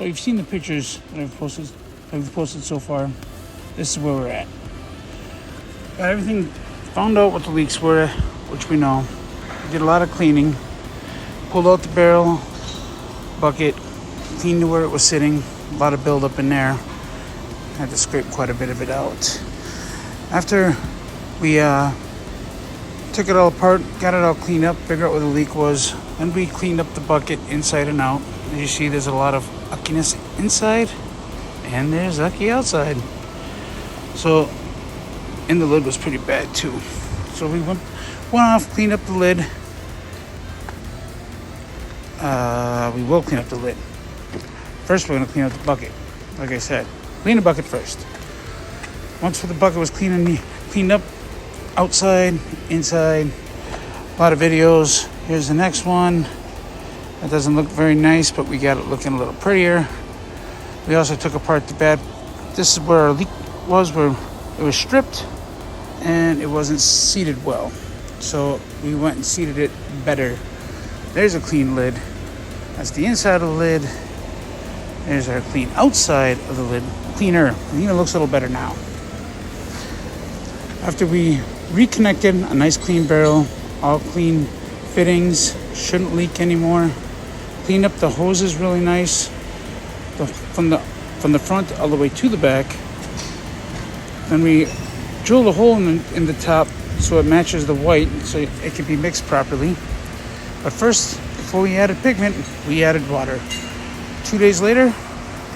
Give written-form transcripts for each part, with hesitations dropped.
you've seen the pictures that we've posted so far. This is where we're at. Got everything, found out what the leaks were, which we know. Did a lot of cleaning. Pulled out the barrel, bucket, cleaned where it was sitting. A lot of buildup in there. Had to scrape quite a bit of it out. After we took it all apart, got it all cleaned up, figured out where the leak was, and we cleaned up the bucket inside and out. As you see, there's a lot of uckiness inside, and there's ucky outside. So, and the lid was pretty bad too. So we went off, cleaned up the lid. We will clean up the lid. First, we're gonna clean up the bucket. Like I said, clean the bucket first. Once the bucket was cleaned up, outside, inside, a lot of videos. Here's the next one. That doesn't look very nice, but we got it looking a little prettier. We also took apart the bad. This is where our leak was, where it was stripped and it wasn't seated well. So we went and seated it better. There's a clean lid. That's the inside of the lid. There's our clean outside of the lid. Cleaner. It even looks a little better now. After we reconnected a nice clean barrel, all clean fittings, shouldn't leak anymore. Cleaned up the hoses really nice, from the front all the way to the back. Then we drilled a hole in the top so it matches the white, so it can be mixed properly. But first, before we added pigment, we added water. 2 days later,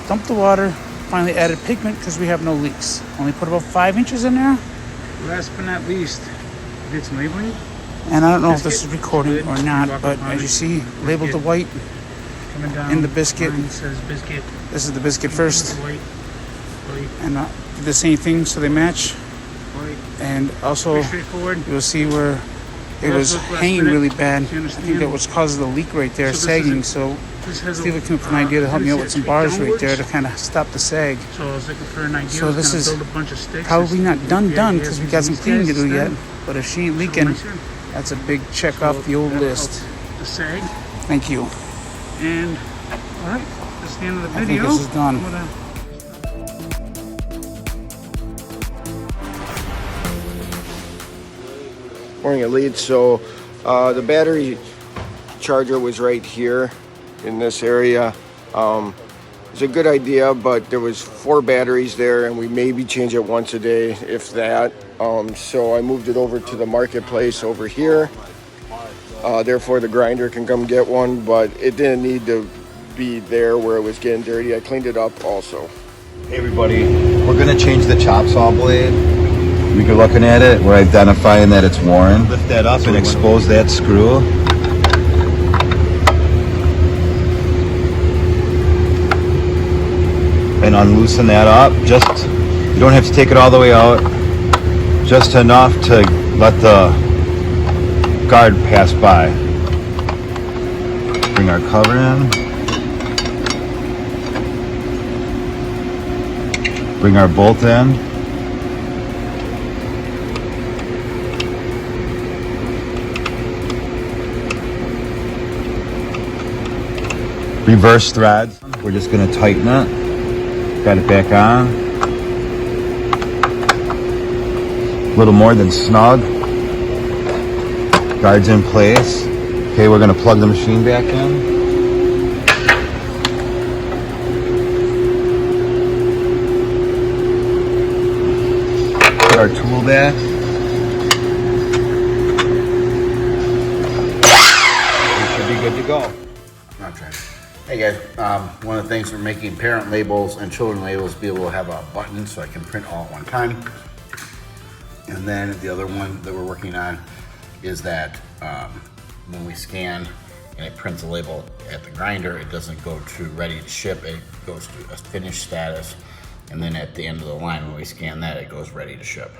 dumped the water, finally added pigment because we have no leaks. Only put about 5 inches in there. Last but not least, we did some labeling. And I don't know if this is recording or not, but as you see, labeled the white in the biscuit. Says biscuit. This is the biscuit first. And did the same thing so they match. And also, you'll see where it was hanging really bad. I think that was causing the leak right there, sagging. So see if we can put an idea to help me out with some bars right there to kind of stop the sag. So I was looking for an idea. So this is probably not done because we got some cleaning to do yet. But if she ain't leaking, that's a big check off the old list. The sag. Thank you. And all right, that's the end of the I video. think this is done. Morning, Elite. So the battery charger was right here in this area. It's a good idea, but there was 4 batteries there, and we maybe change it once a day, if that. So I moved it over to the marketplace over here. Therefore, the grinder can come get one, but it didn't need to be there where it was getting dirty. I cleaned it up also. Hey everybody, we're gonna change the chop saw blade. You're looking at it, we're identifying that it's worn. Lift that up and expose that screw. And unloosen that up. Just, you don't have to take it all the way out. Just enough to let the guard pass by. Bring our cover in. Bring our bolt in. Reverse threads. We're just going to tighten it. Got it back on. A little more than snug. Guards in place. Okay, we're going to plug the machine back in. Put our tool back. We should be good to go. Not trying. Hey guys, one of the things for making parent labels and children labels, be able to have a button so I can print all at one time. And then the other one that we're working on is that when we scan and it prints a label at the grinder, it doesn't go to ready to ship, it goes to a finished status. And then at the end of the line, when we scan that, it goes ready to ship.